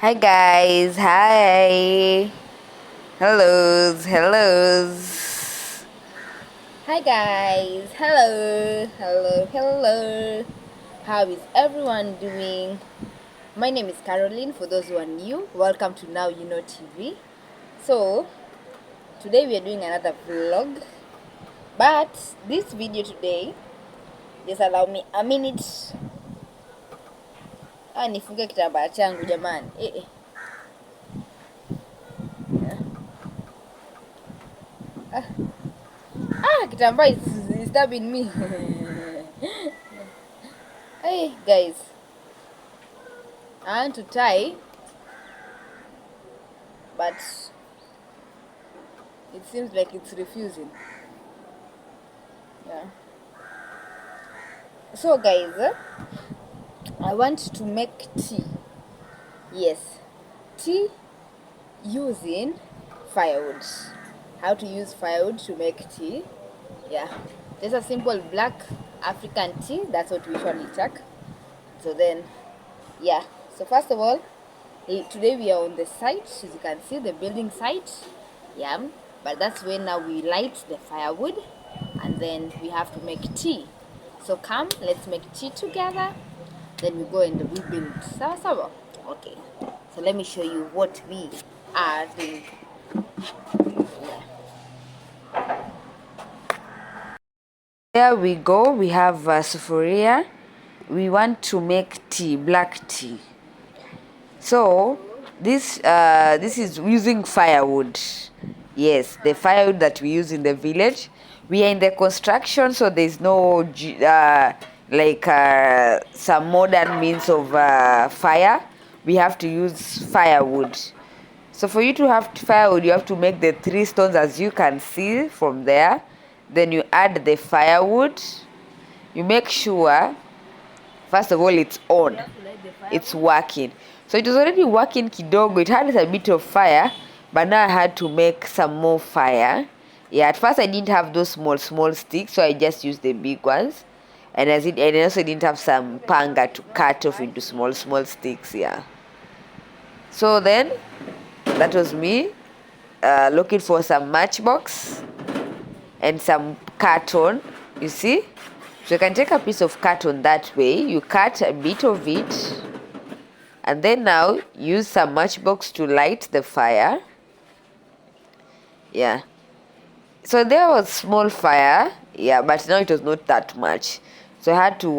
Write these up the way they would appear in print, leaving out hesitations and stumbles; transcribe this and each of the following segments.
Hi guys, hi. Hellos. Hi guys, hello. How is everyone doing? My name is Caroline. For those who are new, welcome to Now You Know TV. So, today we are doing another vlog. But this video today, just allow me a minute. Nifunge kitambaa changu jamani. Kitambaa is disturbing me. Hey guys, I want to tie, but it seems like it's refusing. Yeah. So guys, I want to make tea. Yes, tea using firewood. How to use firewood to make tea? Yeah, just a simple black African tea. That's what we usually take. So then, yeah. So first of all, today we are on the site. As you can see, the building site. Yeah, but that's when now we light the firewood, and then we have to make tea. So come, let's make tea together. Then we go and we build. Sawa. Okay. So let me show you what we are doing. Yeah. There we go. We have sufuria. We want to make tea, black tea. So this is using firewood. Yes, the firewood that we use in the village. We are in the construction, so there's no some modern means of fire. We have to use firewood. So for you to have firewood, you have to make the 3 stones as you can see from there. Then you add the firewood. You make sure, first of all, it's on. It's working. So it was already working kidogo. It had a bit of fire, but now I had to make some more fire. Yeah, at first I didn't have those small sticks, so I just used the big ones. And I also didn't have some panga to cut off into small sticks. Yeah. So then that was me looking for some matchbox and some carton. You see, so you can take a piece of carton that way. You cut a bit of it, and then now use some matchbox to light the fire. Yeah, so there was small fire, yeah, but now it was not that much, so I had to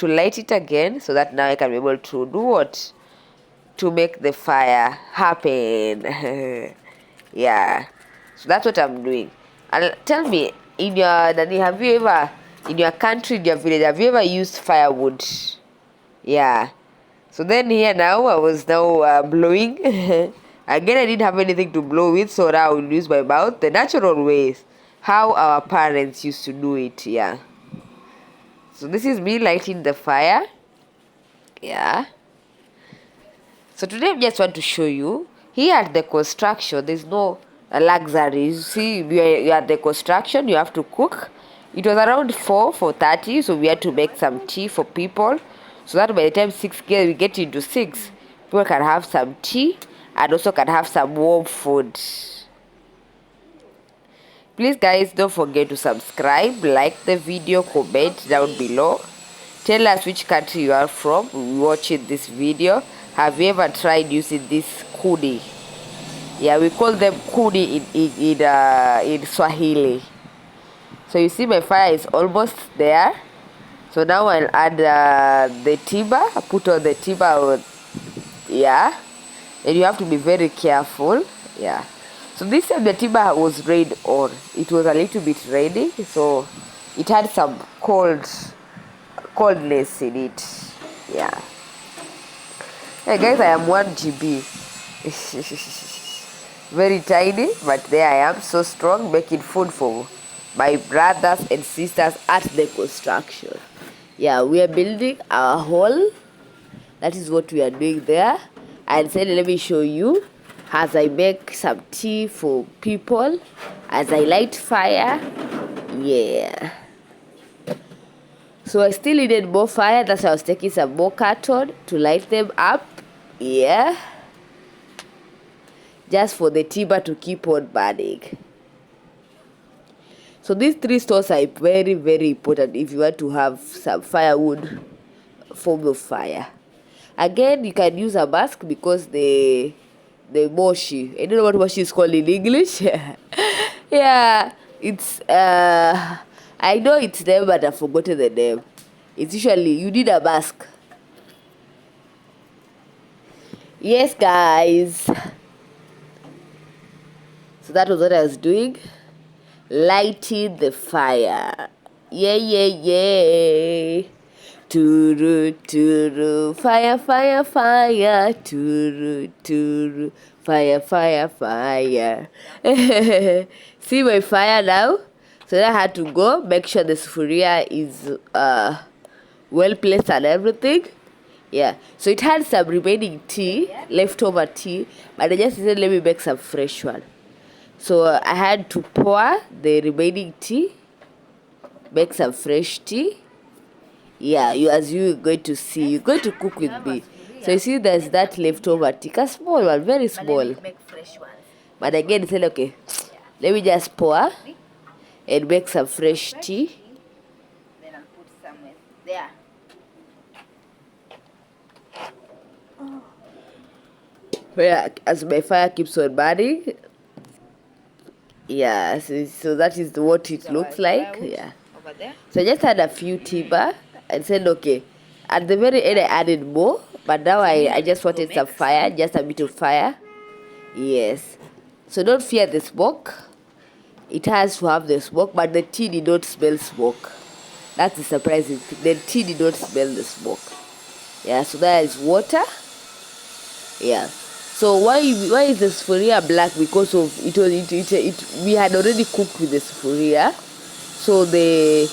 light it again, so that now I can be able to do what, to make the fire happen. Yeah, so that's what I'm doing. And tell me, in your Nani, have you ever, in your country, in your village, have you ever used firewood? Yeah. So then here now I was now blowing. Again, I didn't have anything to blow with, so now I will use my mouth, the natural ways, how our parents used to do it. Yeah. So this is me lighting the fire. Yeah. So today I just want to show you, here at the construction, there's no luxury. You see, you are at the construction, you have to cook. It was around 4:30, so we had to make some tea for people, so that by the time we get into 6, people can have some tea and also can have some warm food. Please guys, don't forget to subscribe, like the video, comment down below. Tell us which country you are from watching this video. Have you ever tried using this kudi? Yeah, we call them kudi in Swahili. So you see my fire is almost there. So now I'll add the timber. I put on the timber. Yeah, and you have to be very careful. Yeah. So this time the timber was rained on. It was a little bit rainy, so it had some coldness in it. Yeah. Hey guys, I am 1 GB. Very tiny, but there I am, so strong, making food for my brothers and sisters at the construction. Yeah, we are building our hall. That is what we are doing there. And said, let me show you as I make some tea for people, as I light fire. Yeah. So I still needed more fire. That's why I was taking some more carton to light them up. Yeah, just for the timber to keep on burning. So these 3 stores are very, very important if you want to have some firewood form of fire. Again, you can use a mask because the moshi, I don't know what moshi is called in English. Yeah, it's I know its name, but I've forgotten the name. It's usually you need a mask. Yes, guys. So that was what I was doing. Lighting the fire. Yeah, yeah, yeah. Turu, turu, fire, fire, fire. Turu, turu, fire, fire, fire. See my fire now? So then I had to go make sure the sufuria is well placed and everything. Yeah, so it had some remaining tea, leftover tea, but I just said let me make some fresh one. So I had to pour the remaining tea, make some fresh tea. Yeah, you're going to see, you're going to cook with me. So you see there's that leftover tea, a small one, very small. Make fresh ones. But again, I said, okay, let me just pour and make some fresh tea. Then I'll put somewhere there. Where as my fire keeps on burning. Yeah, so that is what it looks like. Yeah. Over there. So I just had a few timber and said, okay. At the very end, I added more, but now I just wanted some fire, just a bit of fire. Yes. So don't fear the smoke. It has to have the smoke, but the tea did not smell smoke. That's the surprising thing. The tea did not smell the smoke. Yeah, so there is water. Yeah. So why is the sufuria black? Because of we had already cooked with the sufuria. So the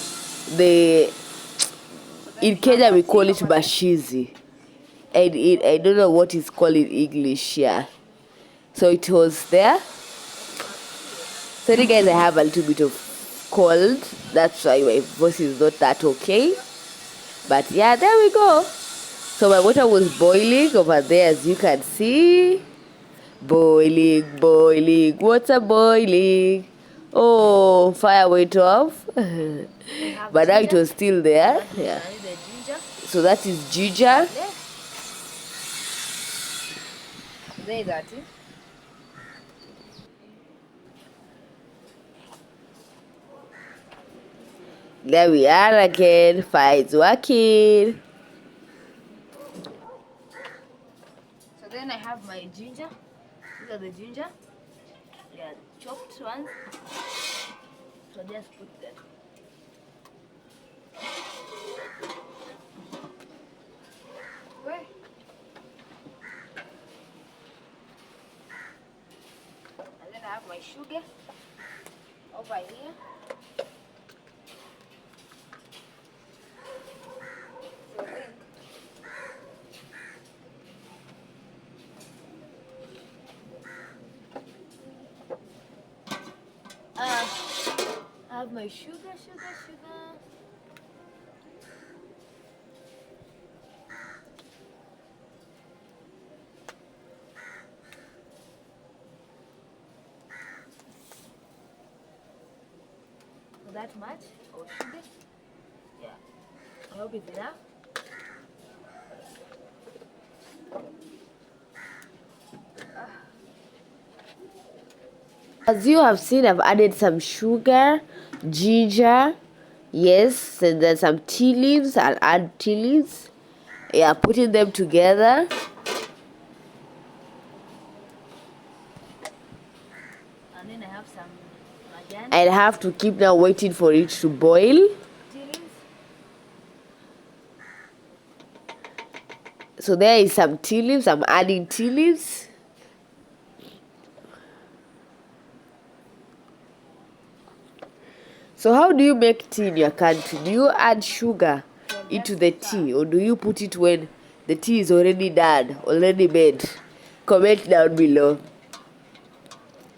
in Kenya we call it bashizi. And I don't know what it's called in English, yeah. So it was there. Sorry guys, I have a little bit of cold. That's why my voice is not that okay. But yeah, there we go. So my water was boiling over there, as you can see. Boiling, boiling, water boiling. Oh, fire went off. But now it was still there. Yeah. So that is ginger. There is that. There we are again. Fire is working. So then I have my ginger. These are the ginger. They are chopped ones. So just put them. Where? And then I have my sugar over here. So then I have my sugar. That much or sugar? Yeah. I hope it's enough. As you have seen, I've added some sugar, ginger, yes, and then some tea leaves. I'll add tea leaves. Yeah, putting them together. And then I have some majan. I'll have to keep now waiting for it to boil. Tea leaves. So there is some tea leaves. I'm adding tea leaves. So how do you make tea in your country? Do you add sugar into the tea, or do you put it when the tea is already done, already made? Comment down below.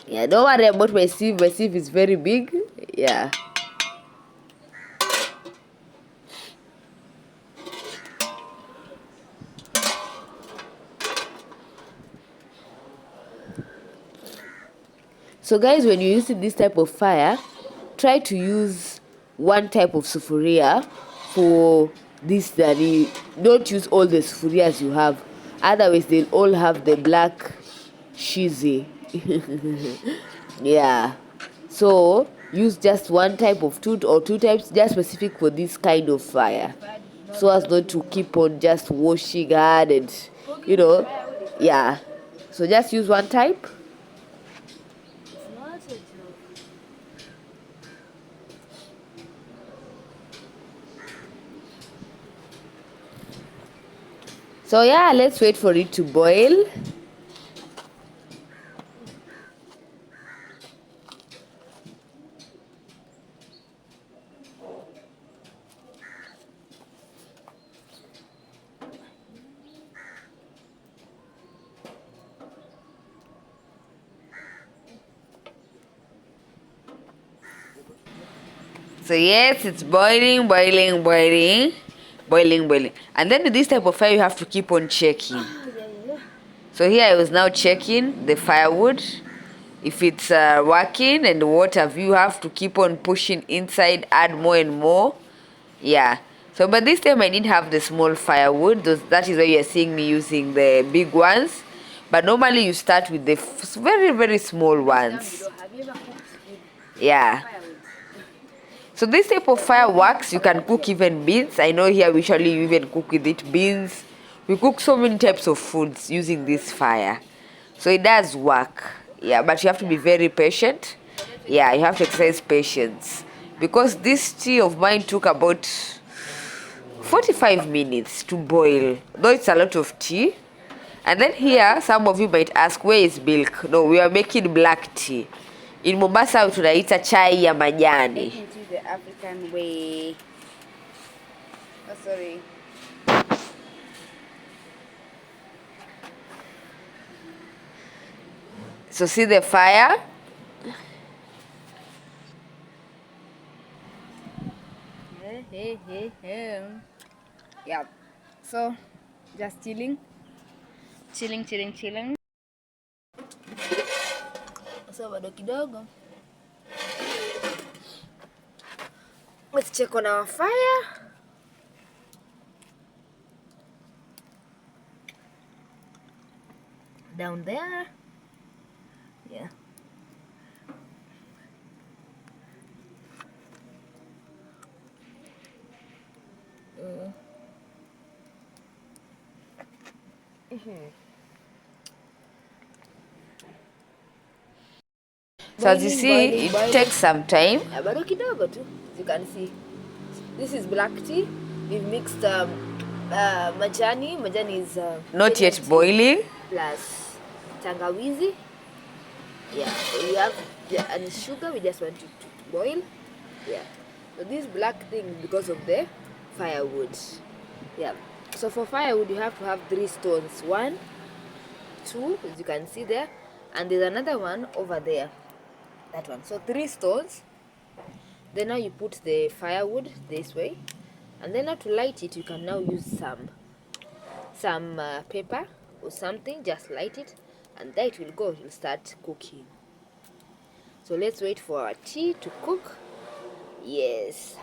Yeah, don't worry about my sieve. My sieve is very big. Yeah. So guys, when you're using this type of fire, try to use one type of sufuria for this dani. Don't use all the sufurias you have, otherwise they'll all have the black cheesy. Yeah, so use just one type of two or two types, just specific for this kind of fire, so as not to keep on just washing hard and yeah. So just use one type. So yeah, let's wait for it to boil. So yes, it's boiling. And then with this type of fire, you have to keep on checking. So here I was now checking the firewood. If it's working and what have you, have to keep on pushing inside, add more and more. Yeah. So but this time I didn't have the small firewood. That is why you're seeing me using the big ones. But normally you start with the very, very small ones. Yeah. So this type of fire works. You can cook even beans. I know here we usually even cook with it beans. We cook so many types of foods using this fire. So it does work. Yeah, but you have to be very patient. Yeah, you have to exercise patience. Because this tea of mine took about 45 minutes to boil. Though it's a lot of tea. And then here, some of you might ask, where is milk? No, we are making black tea. In Mombasa, tunaita chai ya majani. It is the African way. Oh, sorry. So see the fire? Hey. Yeah. So, just chilling. So bado kidogo. Let's check on our fire. Down there. Yeah. So as you see, it takes some time. Bado kidogo tu. As you can see. This is black tea. We've mixed majani. Majani is Not yet boiling. plus tangawizi. Yeah, so we have and sugar. We just want it to boil. Yeah. So this black thing because of the firewood. Yeah. So for firewood, you have to have 3 stones. 1, 2, as you can see there, and there's another one over there. That one. So 3 stones. Then now you put the firewood this way, and then now to light it, you can now use some paper or something. Just light it, and there it will go. It will start cooking. So let's wait for our tea to cook. Yes.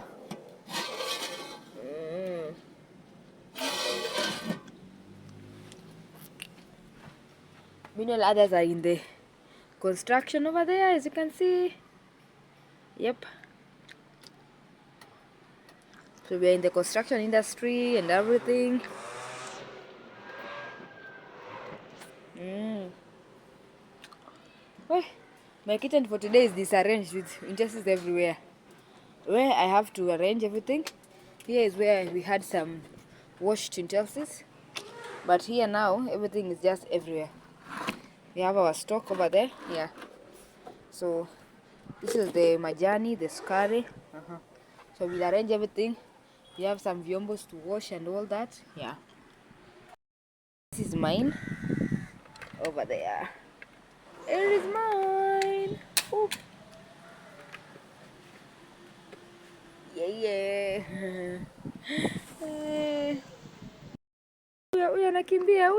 Meanwhile, others are in the construction over there, as you can see. Yep. So we're in the construction industry and everything. Well, my kitchen for today is disarranged with utensils everywhere. Where I have to arrange everything. Here is where we had some washed utensils. But here now, everything is just everywhere. We have our stock over there. Yeah. So this is the majani, the sukari. So we'll arrange everything. We have some vyombos to wash and all that. Yeah. This is mine. Over there. It is mine. Oop. Yeah. Huyo anakimbia.